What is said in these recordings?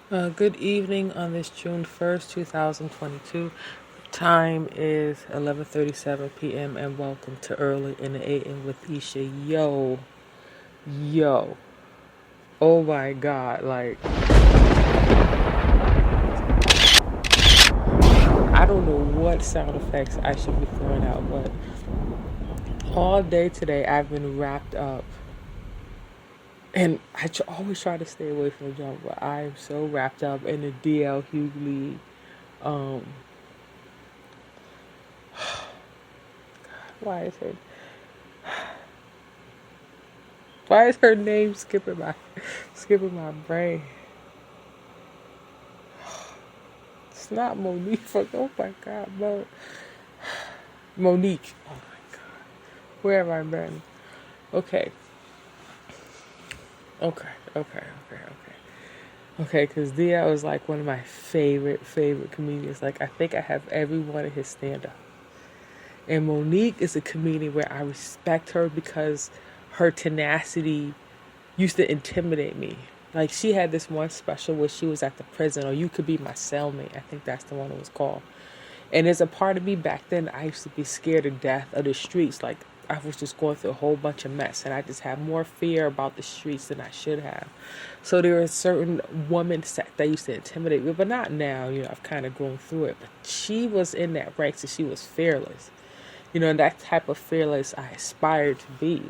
Good evening on this June 1st, 2022. Time is 11:37 p.m. and welcome to Early in the AM with Isha. Yo. Oh my God. Like, I don't know what sound effects I should be throwing out, but all day today I've been wrapped up. And always try to stay away from the jump, but I am so wrapped up in the DL Hughley. Um, why is it? Why is her name skipping my brain? It's not Monique. Oh my God, Monique. Oh my God, where have I been? Okay, okay. Because DL is like one of my favorite comedians. Like, I think I have every one of his stand-up. And Monique is a comedian where I respect her because her tenacity used to intimidate me. Like, she had this one special where she was at the prison, or You Could Be My Cellmate. I think that's the one it was called. And there's a part of me back then, I used to be scared to death of the streets. Like, I was just going through a whole bunch of mess, and I just had more fear about the streets than I should have. So there are certain women that used to intimidate me, but not now. I've kind of grown through it. But she was in that ranks, and she was fearless. And that type of fearless I aspired to be.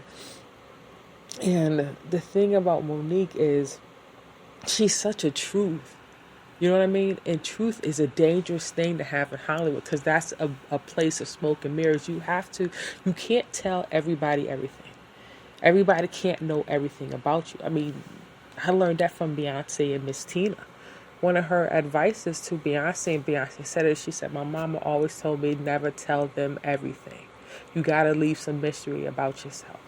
And the thing about Monique is she's such a truth. You know what I mean? And truth is a dangerous thing to have in Hollywood because that's a place of smoke and mirrors. You can't tell everybody everything. Everybody can't know everything about you. I mean, I learned that from Beyonce and Miss Tina. One of her advices to Beyonce, and Beyonce said it, she said, my mama always told me never tell them everything. You got to leave some mystery about yourself.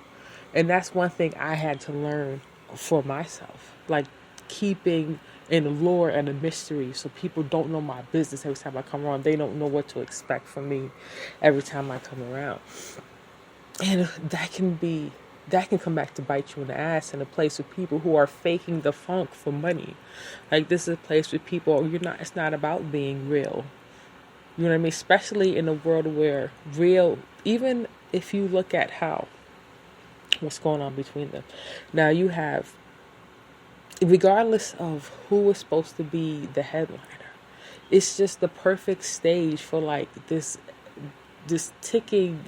And that's one thing I had to learn for myself. Like, keeping in the lore and the mystery so people don't know my business every time I come around. They don't know what to expect from me every time I come around. And that can come back to bite you in the ass in a place with people who are faking the funk for money. Like, this is a place with people, it's not about being real. You know what I mean? Especially in a world where even if you look at what's going on between them. Now you have, regardless of who was supposed to be the headliner, it's just the perfect stage for like this ticking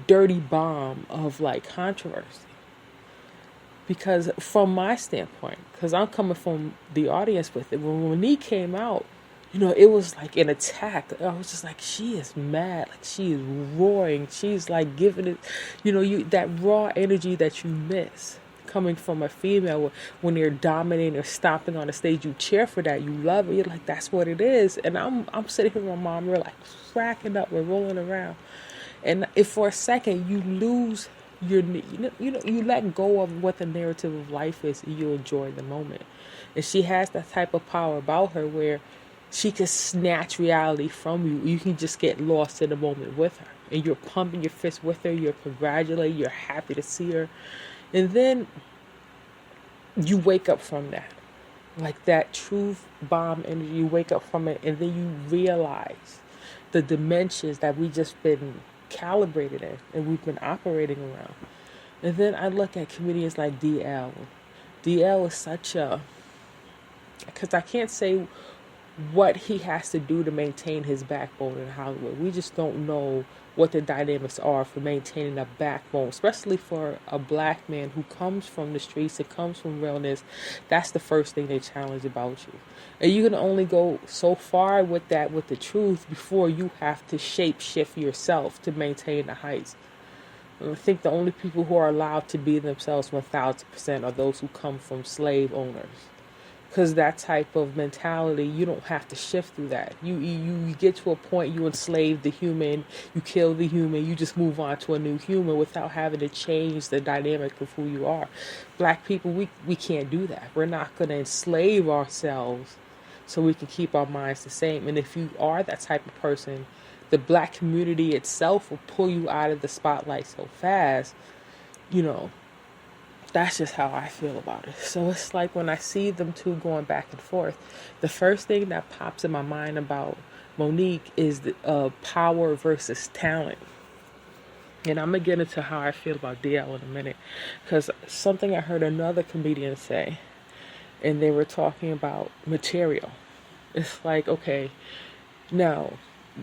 dirty bomb of like controversy. Because from my standpoint, because I'm coming from the audience with it, when Monique came out, it was like an attack. I was just like, she is mad. Like, she is roaring. She's like giving it, that raw energy that you miss coming from a female when they're dominating or stomping on the stage. You cheer for that. You love it. You're like, that's what it is. And I'm sitting here with my mom. We're like cracking up. We're rolling around. And if for a second you lose you let go of what the narrative of life is, and you enjoy the moment. And she has that type of power about her where she can snatch reality from you. You can just get lost in the moment with her. And you're pumping your fist with her. You're congratulating. You're happy to see her. And then you wake up from that. Like that truth bomb energy. You wake up from it. And then you realize the dimensions that we just been calibrated in. And we've been operating around. And then I look at comedians like DL. DL is such a... Because I can't say what he has to do to maintain his backbone in Hollywood. We just don't know what the dynamics are for maintaining a backbone, especially for a black man who comes from the streets and comes from realness. That's the first thing they challenge about you. And you can only go so far with the truth before you have to shape shift yourself to maintain the heights. I think the only people who are allowed to be themselves 1,000% are those who come from slave owners. Because that type of mentality, you don't have to shift through that. You get to a point, you enslave the human, you kill the human, you just move on to a new human without having to change the dynamic of who you are. Black people, we can't do that. We're not going to enslave ourselves so we can keep our minds the same. And if you are that type of person, the black community itself will pull you out of the spotlight so fast, That's just how I feel about it. So it's like when I see them two going back and forth, the first thing that pops in my mind about Monique is the power versus talent. And I'm going to get into how I feel about DL in a minute. Because something I heard another comedian say, and they were talking about material. It's like, okay, now,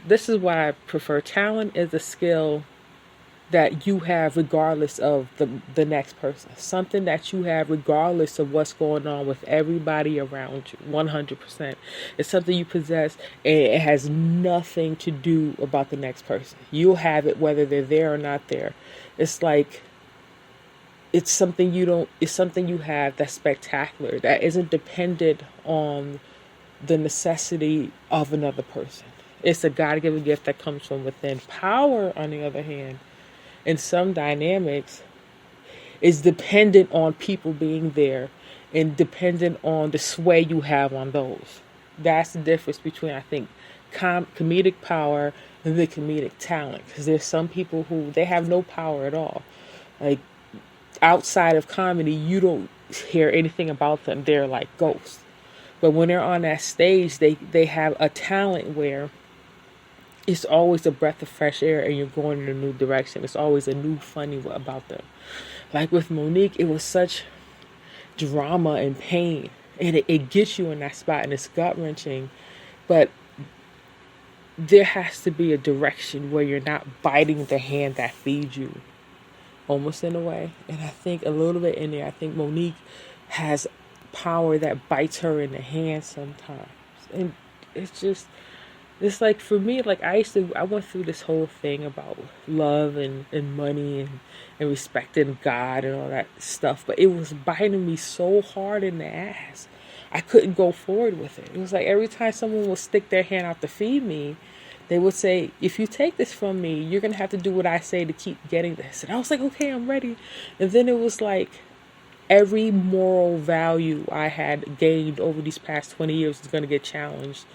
this is why I prefer talent is a skill that you have regardless of the next person. Something that you have regardless of what's going on with everybody around you. 100%. It's something you possess and it has nothing to do about the next person. You'll have it whether they're there or not there. It's like it's something it's something you have that's spectacular, that isn't dependent on the necessity of another person. It's a God-given gift that comes from within. Power, on the other hand, in some dynamics, is dependent on people being there and dependent on the sway you have on those. That's the difference between, I think, comedic power and the comedic talent. Because there's some people who, they have no power at all. Like, outside of comedy, you don't hear anything about them. They're like ghosts. But when they're on that stage, they have a talent where it's always a breath of fresh air and you're going in a new direction. It's always a new funny about them. Like with Monique, it was such drama and pain. And it gets you in that spot and it's gut-wrenching. But there has to be a direction where you're not biting the hand that feeds you. Almost in a way. And I think a little bit in there, I think Monique has power that bites her in the hand sometimes. And it's like, for me, like I went through this whole thing about love and money and respecting God and all that stuff, but it was biting me so hard in the ass. I couldn't go forward with it. It was like every time someone would stick their hand out to feed me, they would say, if you take this from me, you're going to have to do what I say to keep getting this. And I was like, okay, I'm ready. And then it was like every moral value I had gained over these past 20 years is going to get challenged.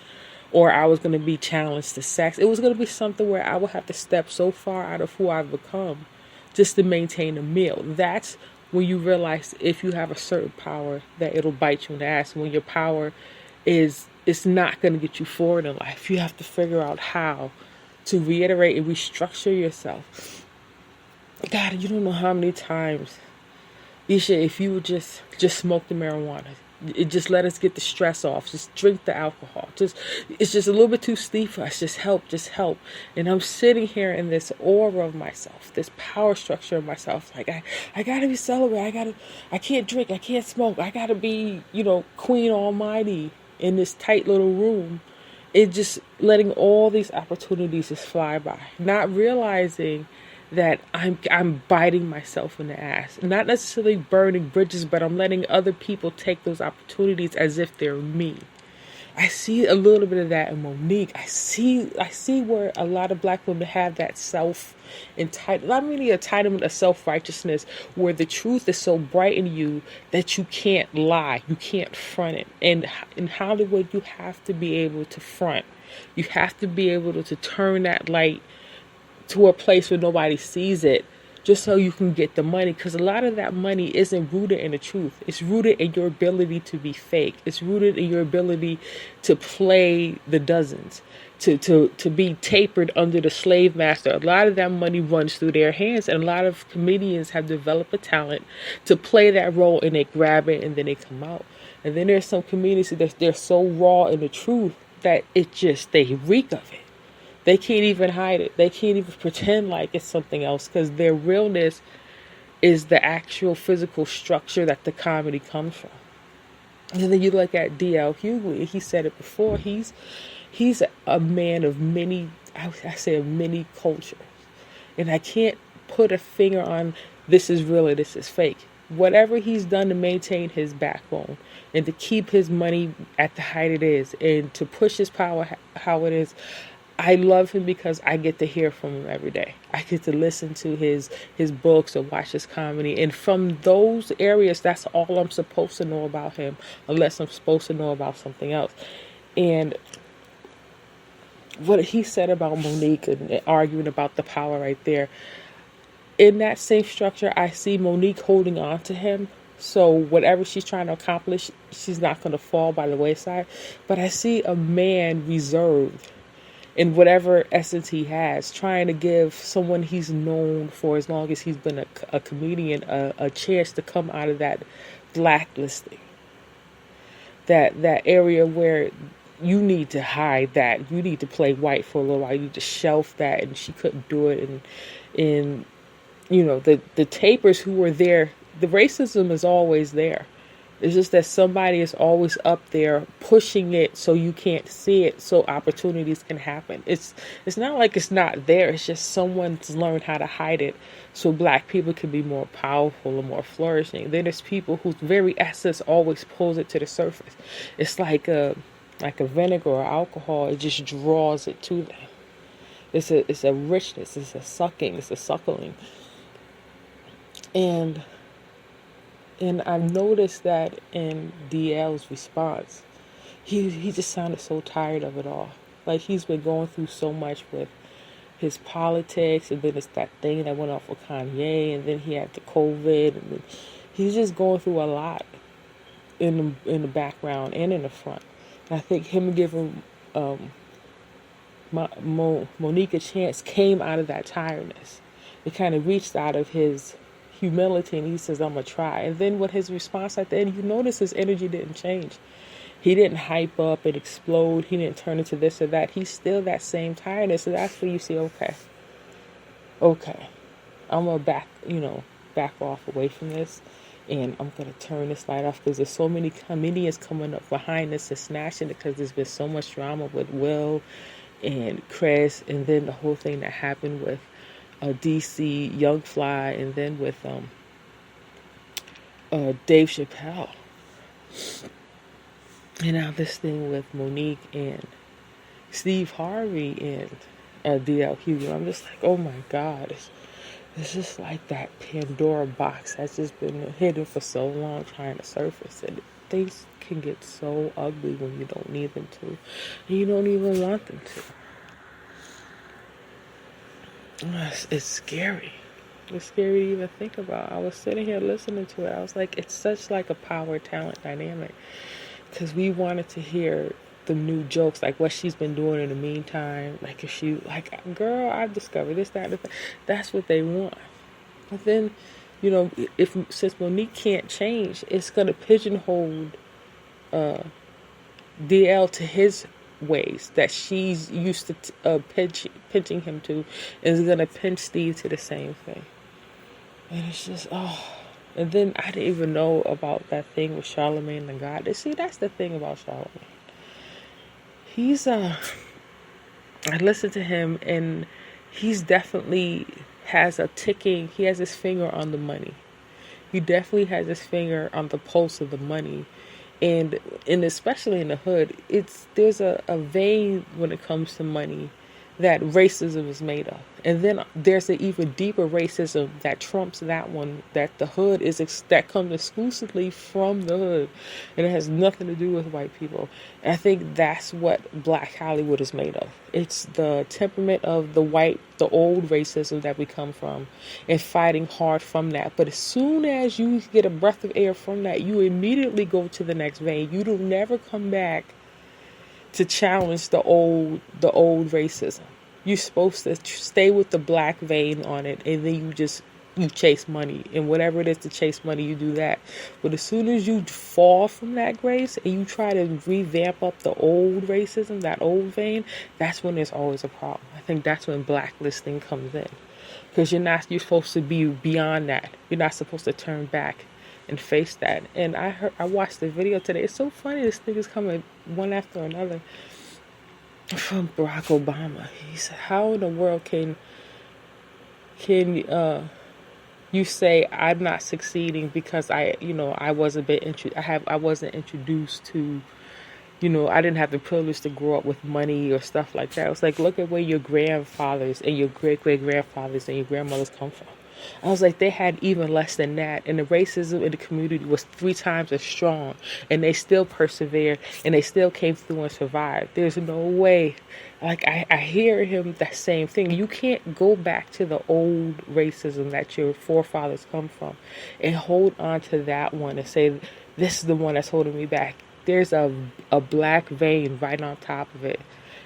Or I was going to be challenged to sex. It was going to be something where I would have to step so far out of who I've become just to maintain a meal. That's when you realize if you have a certain power that it'll bite you in the ass. When your power it's not going to get you forward in life. You have to figure out how to reiterate and restructure yourself. God, you don't know how many times, Isha, if you would just smoke the marijuana, it just let us get the stress off. Just drink the alcohol. It's just a little bit too steep for us. Just help. And I'm sitting here in this aura of myself, this power structure of myself. Like I gotta be celibate. I can't drink. I can't smoke. I gotta be, Queen Almighty in this tight little room. It just letting all these opportunities just fly by, not realizing that I'm biting myself in the ass. Not necessarily burning bridges, but I'm letting other people take those opportunities as if they're me. I see a little bit of that in Monique. I see where a lot of black women have that self-entitlement, not really entitlement, of self-righteousness, where the truth is so bright in you that you can't lie, you can't front it. And in Hollywood, you have to be able to front. You have to be able to turn that light to a place where nobody sees it, just so you can get the money. Because a lot of that money isn't rooted in the truth. It's rooted in your ability to be fake. It's rooted in your ability to play the dozens, to be tapered under the slave master. A lot of that money runs through their hands, and a lot of comedians have developed a talent to play that role, and they grab it and then they come out. And then there's some comedians that they're so raw in the truth that they reek of it. They can't even hide it. They can't even pretend like it's something else, because their realness is the actual physical structure that the comedy comes from. And then you look at D.L. Hughley. He said it before. He's a man of many, I say of many cultures. And I can't put a finger on this is real or this is fake. Whatever he's done to maintain his backbone and to keep his money at the height it is and to push his power how it is, I love him because I get to hear from him every day. I get to listen to his books or watch his comedy. And from those areas, that's all I'm supposed to know about him, unless I'm supposed to know about something else. And what he said about Monique and arguing about the power right there, in that same structure, I see Monique holding on to him. So whatever she's trying to accomplish, she's not going to fall by the wayside. But I see a man reserved in whatever essence he has, trying to give someone he's known for as long as he's been a comedian a chance to come out of that blacklisting. That area where you need to hide that. You need to play white for a little while. You need to shelf that. And she couldn't do it. And the tapers who were there, the racism is always there. It's just that somebody is always up there pushing it so you can't see it, so opportunities can happen. It's not like it's not there. It's just someone's learned how to hide it so black people can be more powerful and more flourishing. Then there's people whose very essence always pulls it to the surface. It's like a vinegar or alcohol. It just draws it to them. It's a richness. It's a sucking. It's a suckling. And I've noticed that in DL's response, he just sounded so tired of it all. Like he's been going through so much with his politics, and then it's that thing that went off with Kanye, and then he had the COVID, and then he's just going through a lot in the background and in the front. And I think him giving Monique a chance came out of that tiredness. It kind of reached out of his humility, and he says, I'm going to try. And then with his response at the end, you notice his energy didn't change. He didn't hype up and explode. He didn't turn into this or that. He's still that same tiredness. So that's where you see, okay, I'm going to back off away from this. And I'm going to turn this light off because there's so many comedians coming up behind this and snatching it because there's been so much drama with Will and Chris, and then the whole thing that happened with DC, Young Fly, and then with Dave Chappelle. And now this thing with Monique and Steve Harvey and DL Hughley. I'm just like, oh my God. It's just like that Pandora box that's just been hidden for so long trying to surface. And things can get so ugly when you don't need them to. And you don't even want them to. It's scary. It's scary to even think about. I was sitting here listening to it. I was like, it's such like a power talent dynamic. Because we wanted to hear the new jokes, like what she's been doing in the meantime. Like if she, like, girl, I've discovered this, that, and that. That's what they want. But then, since Monique can't change, it's going to pigeonhole DL to his ways that she's used to pinching him to, is going to pinch Steve to the same thing. And it's just, and then I didn't even know about that thing with Charlemagne the God. See, that's the thing about Charlemagne. He's I listened to him, and he's definitely he has his finger on the money. He definitely has his finger on the pulse of the money. And especially in the hood, there's a vein when it comes to money that racism is made of. And then there's an even deeper racism that trumps that one, that the hood that comes exclusively from the hood, and it has nothing to do with white people. And I think that's what Black Hollywood is made of. It's the temperament of the old racism that we come from, and fighting hard from that. But as soon as you get a breath of air from that, you immediately go to the next vein. You don't never come back to challenge the old racism. You're supposed to stay with the black vein on it, and then you chase money, and whatever it is to chase money, you do that. But as soon as you fall from that grace and you try to revamp up the old racism, that old vein, that's when there's always a problem. I think that's when blacklisting comes in, because you're supposed to be beyond that. You're not supposed to turn back and face that. And I watched the video today. It's so funny. This thing is coming one after another from Barack Obama. He said, "How in the world can you say I'm not succeeding because I wasn't introduced to, I didn't have the privilege to grow up with money or stuff like that." It's like, look at where your grandfathers and your great-great-grandfathers and your grandmothers come from. I was like, they had even less than that. And the racism in the community was 3 times as strong. And they still persevered and they still came through and survived. There's no way. Like, I hear him that same thing. You can't go back to the old racism that your forefathers come from and hold on to that one and say, this is the one that's holding me back. There's a black vein right on top of it.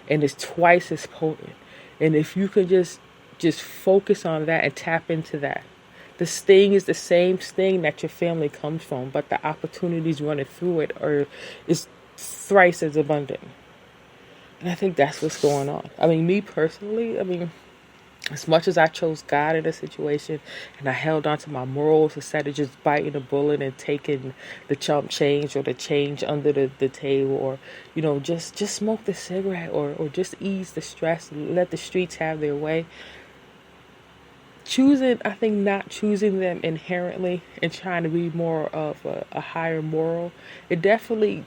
And it's twice as potent. And if you could just focus on that and tap into that. The sting is the same sting that your family comes from, but the opportunities running through it is thrice as abundant. And I think that's what's going on. I mean, me personally, as much as I chose God in a situation and I held on to my morals instead of just biting a bullet and taking the chump change or the change under the table, or, just smoke the cigarette or just ease the stress and let the streets have their way. Not choosing them inherently and trying to be more of a higher moral, it definitely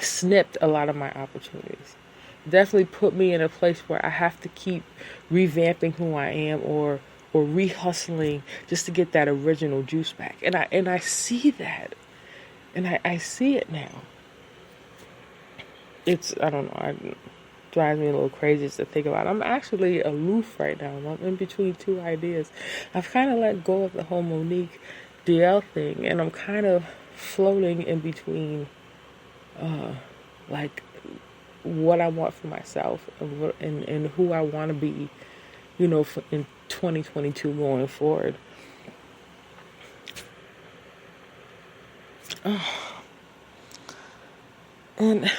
snipped a lot of my opportunities. Definitely put me in a place where I have to keep revamping who I am or re-hustling just to get that original juice back. And I see that. And I see it now. I don't know, it drives me a little crazy just to think about it. I'm actually aloof right now. I'm in between two ideas. I've kind of let go of the whole Monique DL thing, and I'm kind of floating in between like what I want for myself and who I want to be, in 2022 going forward. And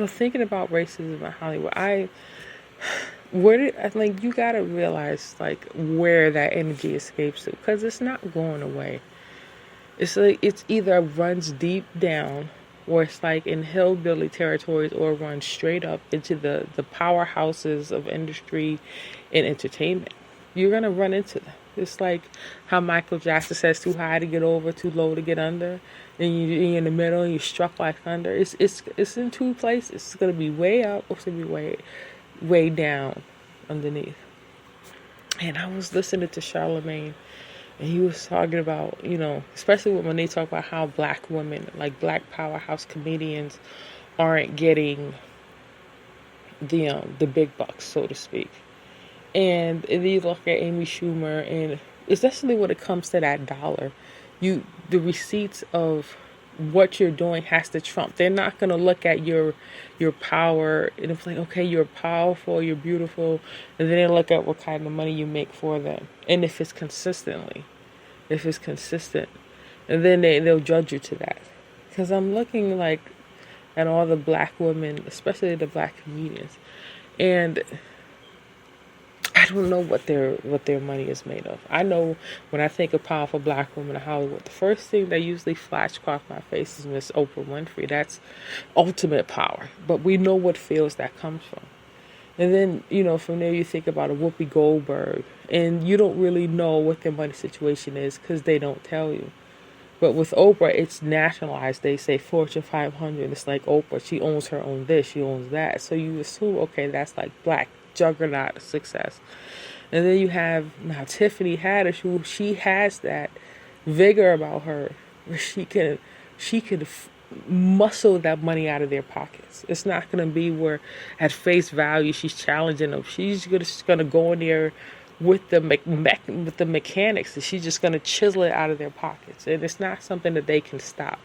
thinking about racism in Hollywood, I think you gotta realize like where that energy escapes to, because it's not going away. It's like it's either runs deep down, or it's like in hillbilly territories, or runs straight up into the powerhouses of industry and entertainment. You're gonna run into them. It's like how Michael Jackson says, too high to get over, too low to get under. And you're in the middle and you're struck like thunder. It's in two places. It's going to be way up, or it's going to be way down underneath. And I was listening to Charlemagne, and he was talking about, especially when they talk about how black women, like black powerhouse comedians, aren't getting the big bucks, so to speak. And then you look at Amy Schumer, and especially when it comes to that dollar, the receipts of what you're doing has to trump. They're not going to look at your power and it's like, okay, you're powerful, you're beautiful, and then they look at what kind of money you make for them, and if it's consistent, and then they'll judge you to that. Because I'm looking like at all the black women, especially the black comedians, and I don't know what their money is made of. I know when I think of powerful black women in Hollywood, the first thing that usually flashes across my face is Miss Oprah Winfrey. That's ultimate power. But we know what fields that comes from. And then, from there you think about a Whoopi Goldberg, and you don't really know what their money situation is because they don't tell you. But with Oprah, it's nationalized. They say Fortune 500. It's like Oprah. She owns her own this. She owns that. So you assume, okay, that's like black juggernaut success. And then you have now Tiffany Haddish, who she has that vigor about her where she can muscle that money out of their pockets. It's not going to be where at face value she's challenging them. She's just going to go in there with the mechanics, and she's just going to chisel it out of their pockets. And it's not something that they can stop.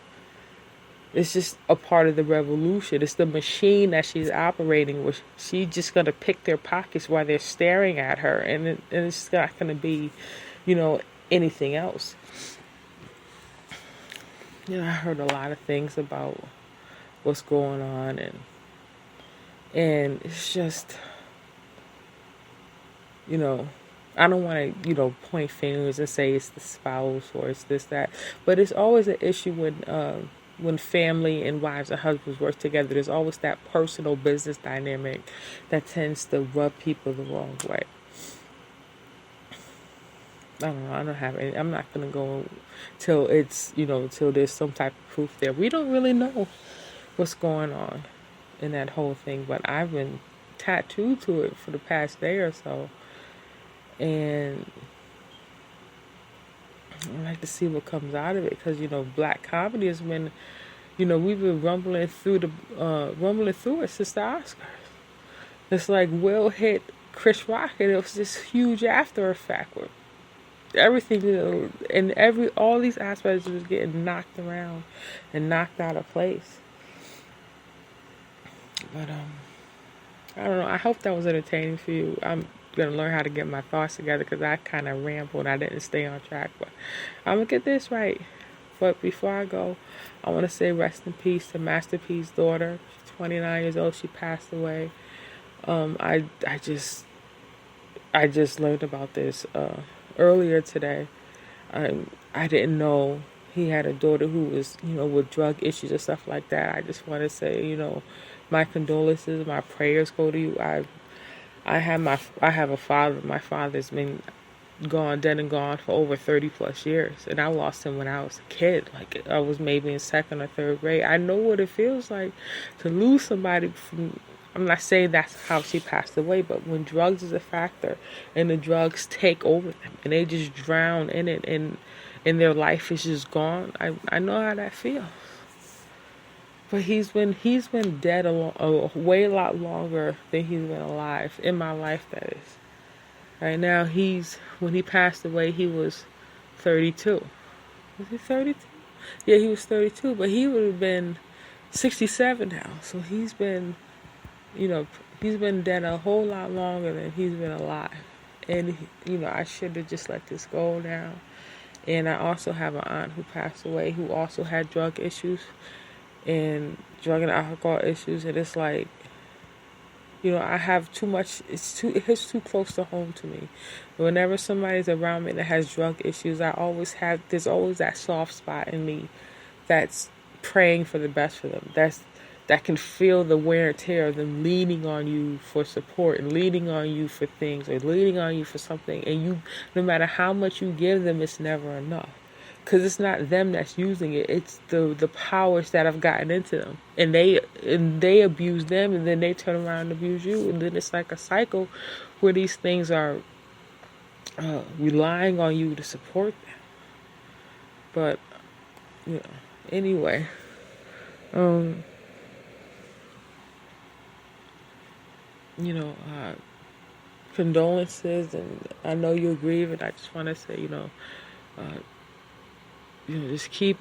It's just a part of the revolution. It's the machine that she's operating, where she's just going to pick their pockets while they're staring at her. And it's not going to be, anything else. I heard a lot of things about what's going on. And it's just, I don't want to, point fingers and say it's the spouse or it's this, that. But it's always an issue when family and wives and husbands work together. There's always that personal business dynamic that tends to rub people the wrong way. I don't know. I don't have any. I'm not going to go till it's, till there's some type of proof there. We don't really know what's going on in that whole thing, but I've been tattooed to it for the past day or so. And I like to see what comes out of it, because black comedy has been, we've been rumbling through it since the Oscars. It's like Will hit Chris Rock, and it was this huge after effect with everything, and all these aspects was getting knocked around and knocked out of place. But I don't know. I hope that was entertaining for you. I'm gonna learn how to get my thoughts together, because I kind of rambled. I didn't stay on track, but I'm gonna get this right. But before I go, I want to say rest in peace to Master P's daughter. She's 29 years old. She passed away. I just learned about this earlier today. I didn't know he had a daughter who was, with drug issues and stuff like that. I just want to say, my condolences, my prayers go to you. I have a father. My father's been dead and gone for over 30 plus years, and I lost him when I was a kid. Like, I was maybe in second or third grade. I know what it feels like to lose somebody from. I'm not saying that's how she passed away, but when drugs is a factor and the drugs take over them and they just drown in it, and their life is just gone, I know how that feels. But he's been dead a way a lot longer than he's been alive in my life. That is. Right now, when he passed away, he was 32. Was he 32? Yeah, he was 32, but he would have been 67 now. So he's been dead a whole lot longer than he's been alive. And, I should have just let this go now. And I also have an aunt who passed away who also had drug issues and drug and alcohol issues. And it's like, I have too much. It hits too close to home to me. Whenever somebody's around me that has drug issues, there's always that soft spot in me that's praying for the best for them. That can feel the wear and tear of them leaning on you for support and leaning on you for things or leaning on you for something. And no matter how much you give them, it's never enough. Because it's not them that's using it. It's the powers that have gotten into them. And they abuse them, and then they turn around and abuse you. And then it's like a cycle where these things are relying on you to support them. But, anyway. Condolences, and I know you're grieving. I just want to say,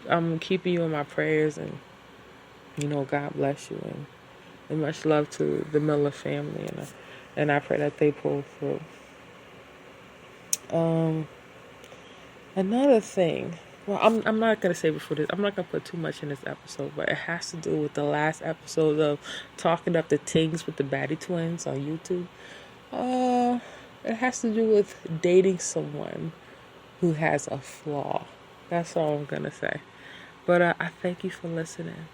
I'm keeping you in my prayers, and God bless you, and much love to the Miller family, and I pray that they pull through. Another thing. Well, I'm not gonna say before this. I'm not gonna put too much in this episode, but it has to do with the last episode of Talking Up the Tings with the Batty Twins on YouTube. It has to do with dating someone who has a flaw. That's all I'm gonna say. But I thank you for listening.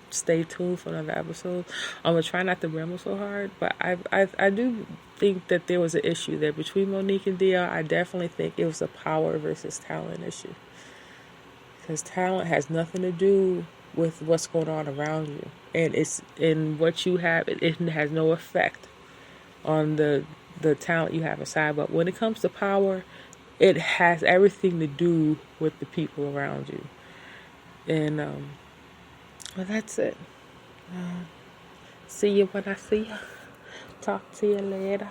Stay tuned for another episode. I'm gonna try not to ramble so hard, but I do think that there was an issue there between Monique and DL. I definitely think it was a power versus talent issue, because talent has nothing to do with what's going on around you, and it's in what you have. It has no effect on the talent you have inside. But when it comes to power, it has everything to do with the people around you. And well, that's it. See you when I see you. Talk to you later.